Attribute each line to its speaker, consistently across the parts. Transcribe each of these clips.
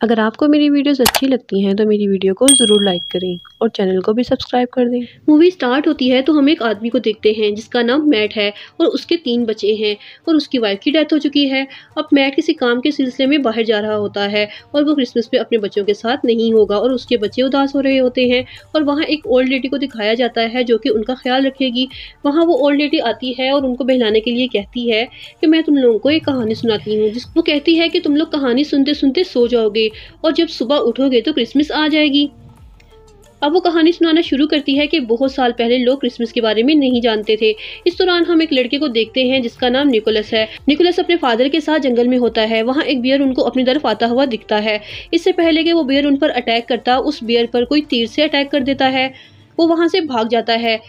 Speaker 1: अगर आपको मेरी वीडियोस अच्छी लगती हैं तो मेरी वीडियो को ज़रूर लाइक करें और चैनल को भी सब्सक्राइब कर दें।
Speaker 2: मूवी स्टार्ट होती है तो हम एक आदमी को देखते हैं जिसका नाम मैट है और उसके 3 बच्चे हैं और उसकी वाइफ की डेथ हो चुकी है। अब मैट किसी काम के सिलसिले में बाहर जा रहा होता है और वो क्रिसमस पे अपने बच्चों के साथ नहीं होगा और उसके बच्चे उदास हो रहे होते हैं और वहाँ एक ओल्ड लेडी को दिखाया जाता है जो कि उनका ख्याल रखेगी। वहाँ वो ओल्ड लेडी आती है और उनको बहलाने के लिए कहती है कि मैं तुम लोगों को एक कहानी सुनाती हूँ। वो कहती है कि तुम लोग कहानी सुनते सुनते सो जाओगे और जब सुबह उठोगे तो क्रिसमस आ जाएगी। अब वो कहानी सुनाना शुरू करती है कि बहुत साल पहले लोग क्रिसमस के बारे में नहीं जानते थे। इस दौरान हम एक लड़के को देखते हैं जिसका नाम निकोलस है। निकोलस अपने फादर के साथ जंगल में होता है। वहाँ एक बियर उनको अपनी तरफ आता हुआ दिखता है। इससे पहले कि वो बियर उन पर अटैक करता, उस बियर पर कोई तीर से अटैक कर देता है। वो वहाँ से भाग जाता है।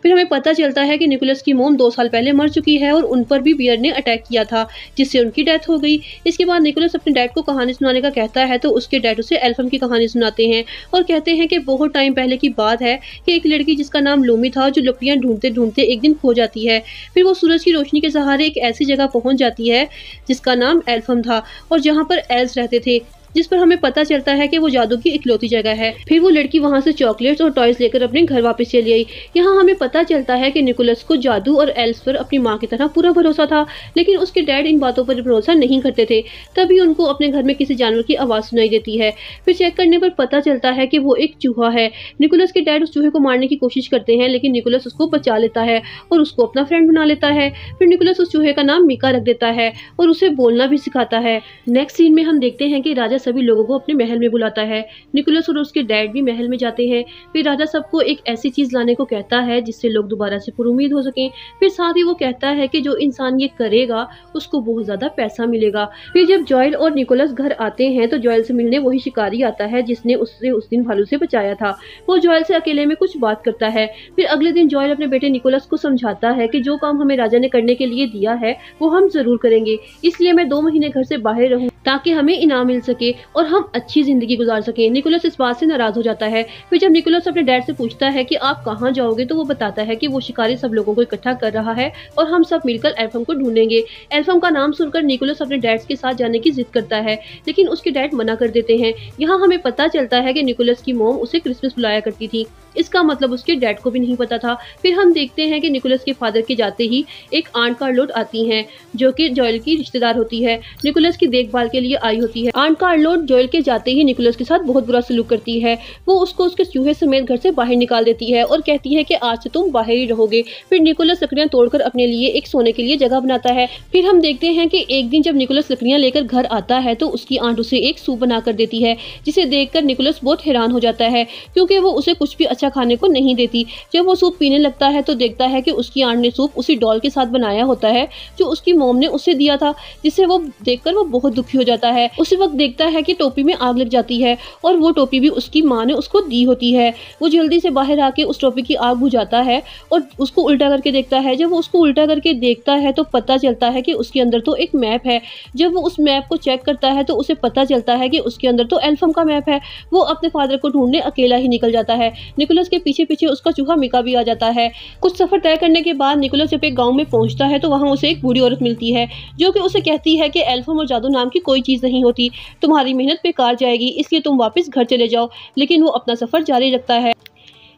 Speaker 2: फिर हमें पता चलता है कि निकोलस की मोम 2 साल पहले मर चुकी है और उन पर भी बियर ने अटैक किया था जिससे उनकी डेथ हो गई। इसके बाद निकोलस अपने डैड को कहानी सुनाने का कहता है तो उसके डैड उसे एल्फम की कहानी सुनाते हैं और कहते हैं कि बहुत टाइम पहले की बात है कि एक लड़की जिसका नाम लूमी था जो लकड़ियां ढूंढते ढूंढते एक दिन खो जाती है। फिर वो सूरज की रोशनी के सहारे एक ऐसी जगह पहुंच जाती है जिसका नाम एल्फम था और जहाँ पर एल्स रहते थे, जिस पर हमें पता चलता है कि वो जादू की इकलौती जगह है। फिर वो लड़की वहाँ से चॉकलेट्स और टॉयज लेकर अपने घर वापस चली आई। यहाँ हमें पता चलता है कि निकोलस को जादू और एल्स पर अपनी माँ की तरह पूरा भरोसा था, लेकिन उसके डैड इन बातों पर भरोसा नहीं करते थे। तभी उनको अपने घर में किसी जानवर की आवाज़ सुनाई देती है। फिर चेक करने पर पता चलता है कि वो एक चूहा है। निकोलस के डैड उस चूहे को मारने की कोशिश करते हैं लेकिन निकोलस उसको बचा लेता है और उसको अपना फ्रेंड बना लेता है। फिर निकोलस उस चूहे का नाम मीका रख देता है और उसे बोलना भी सिखाता है। नेक्स्ट सीन में हम देखते हैं कि राजा सभी लोगों को अपने महल में बुलाता है। निकोलस और उसके डैड भी महल में जाते हैं। फिर राजा सबको एक ऐसी चीज लाने को कहता है जिससे लोग दोबारा से पुरुमीद हो सकें। फिर साथ ही वो कहता है कि जो इंसान ये करेगा उसको बहुत ज्यादा पैसा मिलेगा। फिर जब जॉयल और निकोलस घर आते हैं तो जॉयल से मिलने वही शिकारी आता है जिसने उससे उस दिन भालू से बचाया था। वो जॉयल से अकेले में कुछ बात करता है। फिर अगले दिन जॉयल अपने बेटे निकोलस को समझाता है कि जो काम हमें राजा ने करने के लिए दिया है वो हम जरूर करेंगे, इसलिए मैं 2 महीने घर से बाहर रहूं ताकि हमें इनाम मिल सके और हम अच्छी जिंदगी गुजार सके। निकोलस इस बात से नाराज हो जाता है। फिर जब निकोलस अपने डैड से पूछता है कि आप कहाँ जाओगे तो वो बताता है कि वो शिकारी सब लोगों को इकट्ठा कर रहा है और हम सब मिलकर एल्फम को ढूंढेंगे। एल्फम का नाम सुनकर निकोलस अपने डैड के साथ जाने की जिद करता है लेकिन उसके डैड मना कर देते हैं। यहाँ हमें पता चलता है कि निकोलस की मोम उसे क्रिसमस बुलाया करती थी, इसका मतलब उसके डैड को भी नहीं पता था। फिर हम देखते हैं कि निकोलस के फादर के जाते ही एक आंट कार्लोट आती हैं जो कि जॉयल की रिश्तेदार होती है, निकोलस की देखभाल के लिए आई होती है। आंट कार्लोट जॉयल के जाते ही निकोलस के साथ बहुत बुरा सलूक करती है। वो उसको उसके चूहे समेत घर से बाहर निकाल देती है और कहती है कि आज से तुम बाहर ही रहोगे। फिर निकोलस लकड़ियां तोड़कर अपने लिए एक सोने के लिए जगह बनाता है। फिर हम देखते हैं कि एक दिन जब निकोलस लकड़ियां लेकर घर आता है तो उसकी आंट उसे एक सूप बनाकर देती है जिसे देखकर निकोलस बहुत हैरान हो जाता है क्योंकि वो उसे कुछ भी अच्छा खाने को नहीं देती। जब वो सूप पीने लगता है तो देखता है कि उसकी आंट ने सूप उसी डॉल के साथ बनाया होता है जो उसकी मोम ने उसे दिया था, जिसे वो देखकर वो बहुत दुखी हो जाता है। उसी वक्त देखता है कि टोपी में आग लग जाती है और वो टोपी भी उसकी माँ ने उसको दी होती है। वो जल्दी से बाहर आके उस टोपी की आग बुझाता है और उसको उल्टा करके देखता है। जब वो उसको उल्टा करके देखता है तो पता चलता है कि उसके अंदर तो एक मैप है। जब वो उस मैप को चेक करता है तो उसे पता चलता है कि उसके अंदर तो एल्फम का मैप है। वो अपने फादर को ढूंढने अकेला ही निकल जाता है। निकोलस के पीछे पीछे उसका चूहा मीका भी आ जाता है। कुछ सफर तय करने के बाद निकोलस जब एक गाँव में पहुंचता है तो वहाँ उसे एक बूढ़ी औरत मिलती है जो कि उसे कहती है कि एल्फम और जादू नाम की कोई चीज नहीं होती, तुम्हारी मेहनत बेकार जाएगी, इसलिए तुम वापस घर चले जाओ। लेकिन वो अपना सफर जारी रखता है।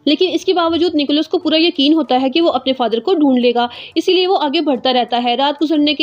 Speaker 2: लेकिन इसके बावजूद निकोलस को पूरा यकीन होता है कि वो अपने फादर को ढूंढ लेगा, इसीलिए वो आगे बढ़ता रहता है। रात गुजारने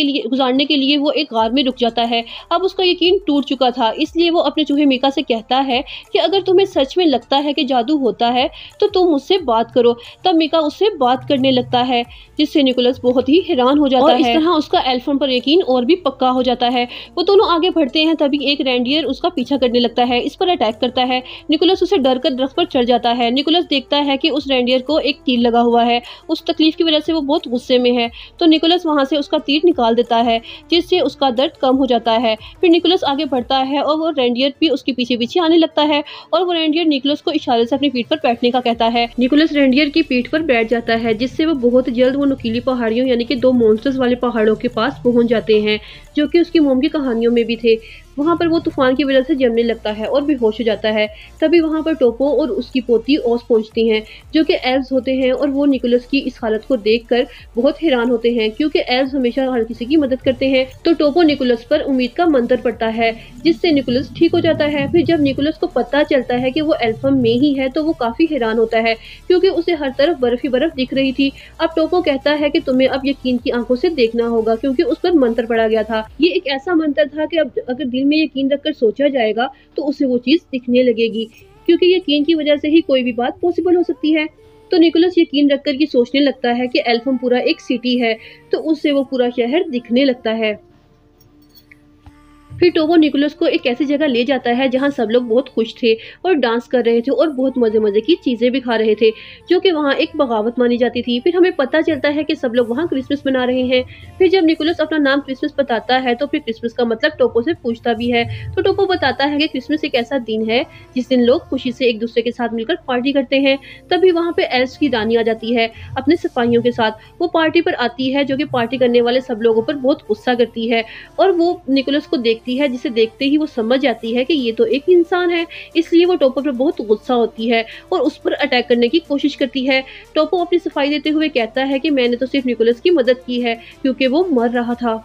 Speaker 2: के लिए वो एक गार में रुक जाता है। अब उसका यकीन टूट चुका था, इसलिए वो अपने चूहे मीका से कहता है कि अगर तुम्हें सच में लगता है कि जादू होता है तो तुम मुझसे बात करो। तब मीका उससे बात करने लगता है जिससे निकोलस बहुत ही हैरान हो जाता है। इस तरह उसका एल्फम पर यकीन और भी पक्का हो जाता है। वो दोनों आगे बढ़ते हैं, तभी एक रेंडियर उसका पीछा करने लगता है, इस पर अटैक करता है। निकोलस उसे डर कर दरख्त पर चढ़ जाता है। निकोलस देखता है कि उस रेंडियर को एक तीर लगा हुआ है। उस तकलीफ की वजह से वो बहुत गुस्से में है तो निकोलस वहां से उसका तीर निकाल देता है जिससे उसका दर्द कम हो जाता है। फिर निकोलस आगे बढ़ता है और वो रेंडियर भी उसके पीछे पीछे आने लगता है और वो रेंडियर निकोलस को इशारे से अपनी पीठ पर बैठने का कहता है। निकोलस रेंडियर की पीठ पर बैठ जाता है जिससे वो बहुत जल्द वो नुकीली पहाड़ियों यानी कि 2 मॉन्स्टर्स वाले पहाड़ों के पास पहुंच जाते हैं जो कि उसकी मोम की कहानियों में भी थे। वहाँ पर वो तूफान की वजह से जमने लगता है और बेहोश हो जाता है। तभी वहाँ पर टोपो और उसकी पोती ओस पहुँचती हैं, जो कि एल्व्स होते हैं, और वो निकोलस की इस हालत को देखकर बहुत हैरान होते हैं, क्योंकि एल्व्स हमेशा हर किसी की मदद करते हैं। तो टोपो निकोलस पर उम्मीद का मंत्र पड़ता है, जिससे निकोलस ठीक हो जाता है। फिर जब निकोलस को पता चलता है कि वो एल्फम में ही है, तो वो काफी हैरान होता है, क्योंकि उसे हर तरफ बर्फ ही बर्फ दिख रही थी। अब टोपो कहता है कि तुम्हें अब यकीन की आंखों से देखना होगा, क्योंकि उस पर मंत्र पड़ा गया था। ये एक ऐसा मंत्र था कि अब अगर दिल में यकीन रखकर सोचा जाएगा तो उसे वो चीज दिखने लगेगी, क्योंकि यकीन की वजह से ही कोई भी बात पॉसिबल हो सकती है। तो निकोलस यकीन रखकर ये सोचने लगता है कि एल्फम पूरा एक सिटी है, तो उससे वो पूरा शहर दिखने लगता है। फिर टोपो निकोलस को एक ऐसी जगह ले जाता है जहां सब लोग बहुत खुश थे और डांस कर रहे थे और बहुत मजे मजे की चीजें भी खा रहे थे, जो कि वहां एक बगावत मानी जाती थी। फिर हमें पता चलता है कि सब लोग वहां क्रिसमस मना रहे हैं। फिर जब निकोलस अपना नाम क्रिसमस बताता है तो फिर क्रिसमस का मतलब टोपो से पूछता भी है। तो टोपो बताता है कि क्रिसमस एक ऐसा दिन है जिस दिन लोग खुशी से एक दूसरे के साथ मिलकर पार्टी करते हैं। तभी वहां पे एल्व्स की रानी आ जाती है अपने सिपाहियों के साथ। वो पार्टी पर आती है, जो कि पार्टी करने वाले सब लोगों पर बहुत गुस्सा करती है, और वो निकोलस को देखती है, जिसे देखते ही वो समझ जाती है कि ये तो एक इंसान है। इसलिए वो टोपो पर बहुत गुस्सा होती है और उस पर अटैक करने की कोशिश करती है। टोपो अपनी सफाई देते हुए कहता है कि मैंने तो सिर्फ निकोलस की मदद की है, क्योंकि वो मर रहा था।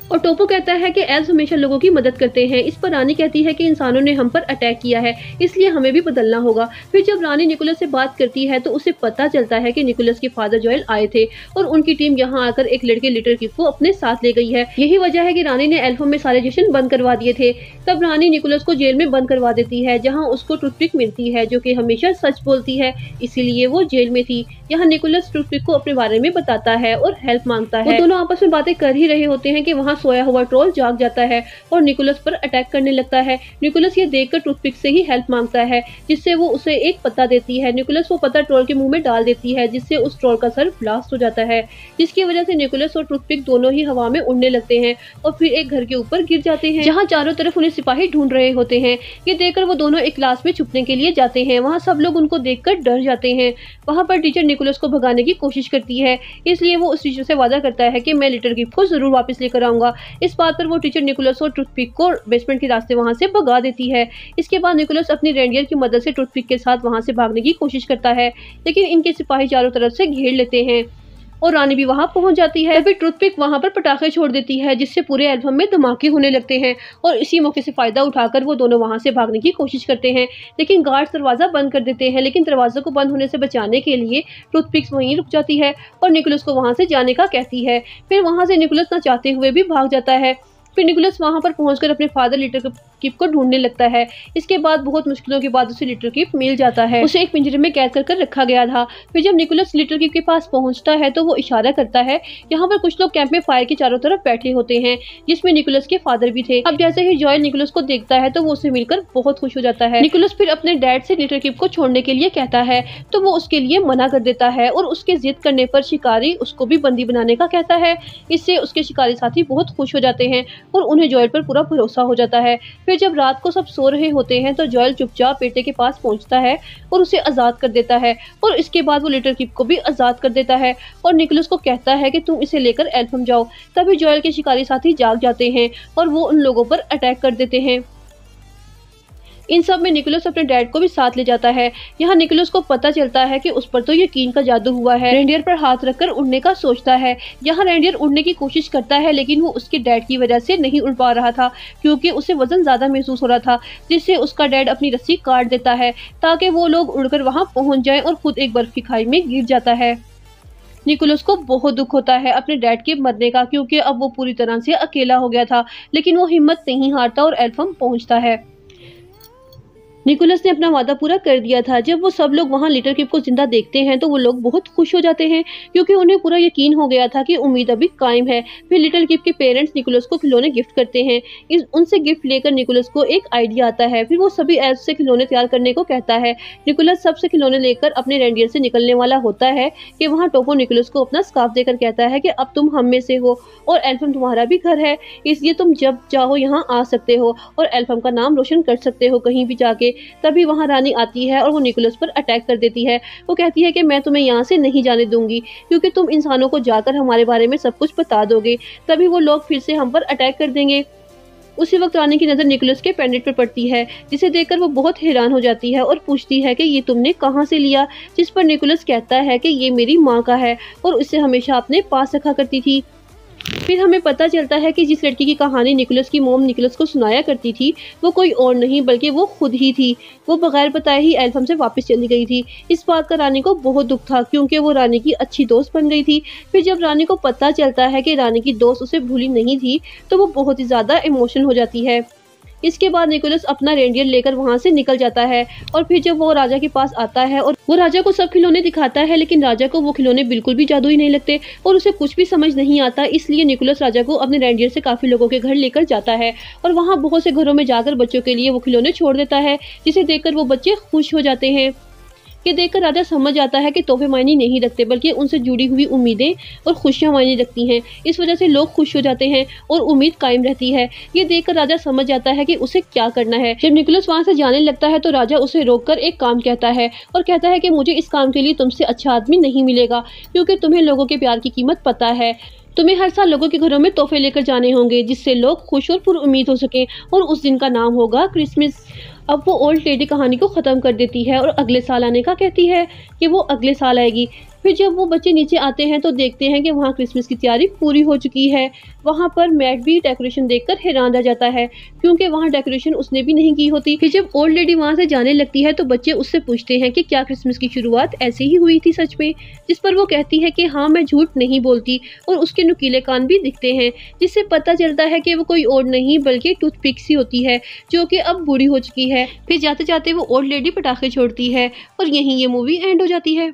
Speaker 2: और टोपो कहता है कि एल्व्स हमेशा लोगों की मदद करते हैं। इस पर रानी कहती है कि इंसानों ने हम पर अटैक किया है, इसलिए हमें भी बदलना होगा। फिर जब रानी निकोलस से बात करती है तो उसे पता चलता है कि निकोलस के फादर जोएल आए थे और उनकी टीम यहाँ आकर एक लड़के लिटिल किड को अपने साथ ले गई है। यही वजह है कि रानी ने एल्फम में सारे जश्न बंद करवा दिए थे। तब रानी निकोलस को जेल में बंद करवा देती है, जहाँ उसको टूथपिक मिलती है, जो कि हमेशा सच बोलती है, इसीलिए वो जेल में थी। यहाँ निकोलस टूथपिक को अपने बारे में बताता है और हेल्प मांगता है। वो दोनों आपस में बातें कर ही रहे होते हैं कि वहाँ सोया हुआ ट्रोल जाग जाता है और निकोलस पर अटैक करने लगता है। निकोलस ये देखकर टूथपिक से ही हेल्प मांगता है, जिससे वो उसे एक पत्ता देती है। निकोलस वो पत्ता ट्रोल के मुंह में डाल देती है, जिससे उस ट्रोल का सर ब्लास्ट हो जाता है, जिसकी वजह से निकोलस और टूथपिक दोनों ही हवा में उड़ने लगते हैं और फिर एक घर के ऊपर गिर जाते हैं, जहाँ चारों तरफ उन्हें सिपाही ढूंढ रहे होते हैं। ये देखकर वो दोनों एक क्लास में छुपने के लिए जाते हैं। वहाँ सब लोग उनको देखकर डर जाते हैं। वहाँ पर टीचर निकोलस को भगाने की कोशिश करती है, इसलिए वो उस टीचर से वादा करता है कि मैं लिटिल किड को जरूर वापस लेकर आऊंगा। इस बात पर वो टीचर निकोलस और टूथपिक को बेसमेंट के रास्ते वहां से भगा देती है। इसके बाद निकोलस अपनी रेंडियर की मदद से टूथपिक के साथ वहां से भागने की कोशिश करता है, लेकिन इनके सिपाही चारों तरफ से घेर लेते हैं और रानी भी वहां पहुंच जाती है। फिर टूथपिक वहां पर पटाखे छोड़ देती है, जिससे पूरे एल्बम में धमाके होने लगते हैं और इसी मौके से फायदा उठाकर वो दोनों वहां से भागने की कोशिश करते हैं, लेकिन गार्ड्स दरवाजा बंद कर देते हैं। लेकिन दरवाजे को बंद होने से बचाने के लिए टूथपिक वहीं रुक जाती है और निकोलस को वहां से जाने का कहती है। फिर वहां से निकोलस न चाहते हुए भी भाग जाता है। फिर निकोलस वहां पर पहुंचकर अपने फादर लिटिल किड को ढूंढने लगता है। इसके बाद बहुत मुश्किलों के बाद उसे लिटिल किड मिल जाता है। उसे एक पिंजरे में कैद कर रखा गया था। फिर जब निकोलस लिटिल किड के पास पहुंचता है तो वो इशारा करता है। यहाँ पर कुछ लोग कैंप में फायर के चारों तरफ बैठे होते हैं, जिसमें निकोलस के फादर भी थे। अब जैसे ही जोएल निकोलस को देखता है तो वो उसे मिलकर बहुत खुश हो जाता है। निकोलस फिर अपने डैड से लिटिल किड को छोड़ने के लिए कहता है, तो वो उसके लिए मना कर देता है और उसके जिद करने पर शिकारी उसको भी बंदी बनाने का कहता है। इससे उसके शिकारी साथी बहुत खुश हो जाते हैं और उन्हें जोएल पर पूरा भरोसा हो जाता है। फिर जब रात को सब सो रहे होते हैं तो जोएल चुपचाप बेटे के पास पहुंचता है और उसे आजाद कर देता है और इसके बाद वो लिटिल किड को भी आजाद कर देता है और निकोलस को कहता है कि तुम इसे लेकर एल्फम जाओ। तभी जोएल के शिकारी साथी जाग जाते हैं और वो उन लोगों पर अटैक कर देते हैं। इन सब में निकोलस अपने डैड को भी साथ ले जाता है। यहाँ निकोलस को पता चलता है कि उस पर तो यकीन का जादू हुआ है। रेंडियर पर हाथ रखकर उड़ने का सोचता है। यहाँ रेंडियर उड़ने की कोशिश करता है, लेकिन वो उसके डैड की वजह से नहीं उड़ पा रहा था, क्योंकि उसे वजन ज्यादा महसूस हो रहा था, जिससे उसका डैड अपनी रस्सी काट देता है ताकि वो लोग उड़कर वहां पहुंच जाएं और खुद एक बर्फ की खाई में गिर जाता है। निकोलस को बहुत दुख होता है अपने डैड के मरने का, क्योंकि अब वो पूरी तरह से अकेला हो गया था, लेकिन वो हिम्मत नहीं हारता और एल्फम पहुंचता है। निकोलस ने अपना वादा पूरा कर दिया था। जब वो सब लोग वहाँ लिटिल किड को जिंदा देखते हैं तो वो लोग बहुत खुश हो जाते हैं, क्योंकि उन्हें पूरा यकीन हो गया था कि उम्मीद अभी कायम है। फिर लिटिल किड के पेरेंट्स निकोलस को खिलौने गिफ्ट करते हैं। उनसे गिफ्ट लेकर निकोलस को एक आइडिया आता है। फिर वो सभी एल्फ से खिलौने तैयार करने को कहता है। निकोलस सबसे खिलौने लेकर अपने रेंडियर से निकलने वाला होता है कि वहाँ टोपो निकोलस को अपना स्कार्फ देकर कहता है कि अब तुम हम में से हो और एल्फम तुम्हारा भी घर है, इसलिए तुम जब चाहो यहाँ आ सकते हो और एल्फम का नाम रोशन कर सकते हो कहीं भी जाके। तभी वहां रानी आती है और वो निकोलस पर अटैक कर देती है। वो कहती है कि मैं तुम्हें यहाँ से नहीं जाने दूंगी, क्योंकि तुम इंसानों को जाकर हमारे बारे में सब कुछ बता दोगे, तभी वो लोग फिर से हम पर अटैक कर देंगे। उसी वक्त रानी की नज़र निकोलस के पेंडेंट पर पड़ती है, जिसे देखकर वो बहुत हैरान हो जाती है और पूछती है कि ये तुमने कहाँ से लिया। जिस पर निकोलस कहता है कि ये मेरी माँ का है और उसे हमेशा अपने पास रखा करती थी। फिर हमें पता चलता है कि जिस लड़की की कहानी निकोलस की मॉम निकोलस को सुनाया करती थी वो कोई और नहीं बल्कि वो खुद ही थी। वो बगैर बताए ही एल्फम से वापस चली गई थी। इस बात का रानी को बहुत दुख था क्योंकि वो रानी की अच्छी दोस्त बन गई थी। फिर जब रानी को पता चलता है कि रानी की दोस्त उसे भूली नहीं थी तो वो बहुत ही ज़्यादा इमोशनल हो जाती है। इसके बाद निकोलस अपना रेंडियर लेकर वहां से निकल जाता है और फिर जब वो राजा के पास आता है और वो राजा को सब खिलौने दिखाता है, लेकिन राजा को वो खिलौने बिल्कुल भी जादुई नहीं लगते और उसे कुछ भी समझ नहीं आता। इसलिए निकोलस राजा को अपने रेंडियर से काफी लोगों के घर लेकर जाता है और वहाँ बहुत से घरों में जाकर बच्चों के लिए वो खिलौने छोड़ देता है, जिसे देखकर वो बच्चे खुश हो जाते हैं। ये देखकर राजा समझ आता है कि तोहफे मायने नहीं रखते बल्कि उनसे जुड़ी हुई उम्मीदें और खुशियां मायने रखती हैं। इस वजह से लोग खुश हो जाते हैं और उम्मीद कायम रहती है। ये देखकर राजा समझ जाता है कि उसे क्या करना है। जब निकोलस वहां से जाने लगता है तो राजा उसे रोककर एक काम कहता है और कहता है कि मुझे इस काम के लिए तुमसे अच्छा आदमी नहीं मिलेगा क्योंकि तुम्हें लोगों के प्यार की कीमत पता है। तुम्हें हर साल लोगों के घरों में तोहफे लेकर जाने होंगे जिससे लोग खुश और पुरुम्मीद हो सकें और उस दिन का नाम होगा क्रिसमस। अब वो ओल्ड लेडी कहानी को ख़त्म कर देती है और अगले साल आने का कहती है कि वो अगले साल आएगी। फिर जब वो बच्चे नीचे आते हैं तो देखते हैं कि वहाँ क्रिसमस की तैयारी पूरी हो चुकी है। वहाँ पर मैट भी डेकोरेशन देखकर हैरान रह जाता है क्योंकि वहाँ डेकोरेशन उसने भी नहीं की होती। फिर जब ओल्ड लेडी वहाँ से जाने लगती है तो बच्चे उससे पूछते हैं कि क्या क्रिसमस की शुरुआत ऐसे ही हुई थी सच में, जिस पर वो कहती है कि हाँ मैं झूठ नहीं बोलती और उसके नुकीले कान भी दिखते हैं, जिससे पता चलता है कि वो कोई और नहीं बल्कि टूथपिक सी होती है जो कि अब बूढ़ी हो चुकी है। फिर जाते जाते वो ओल्ड लेडी पटाखे छोड़ती है और यहीं ये मूवी एंड हो जाती है।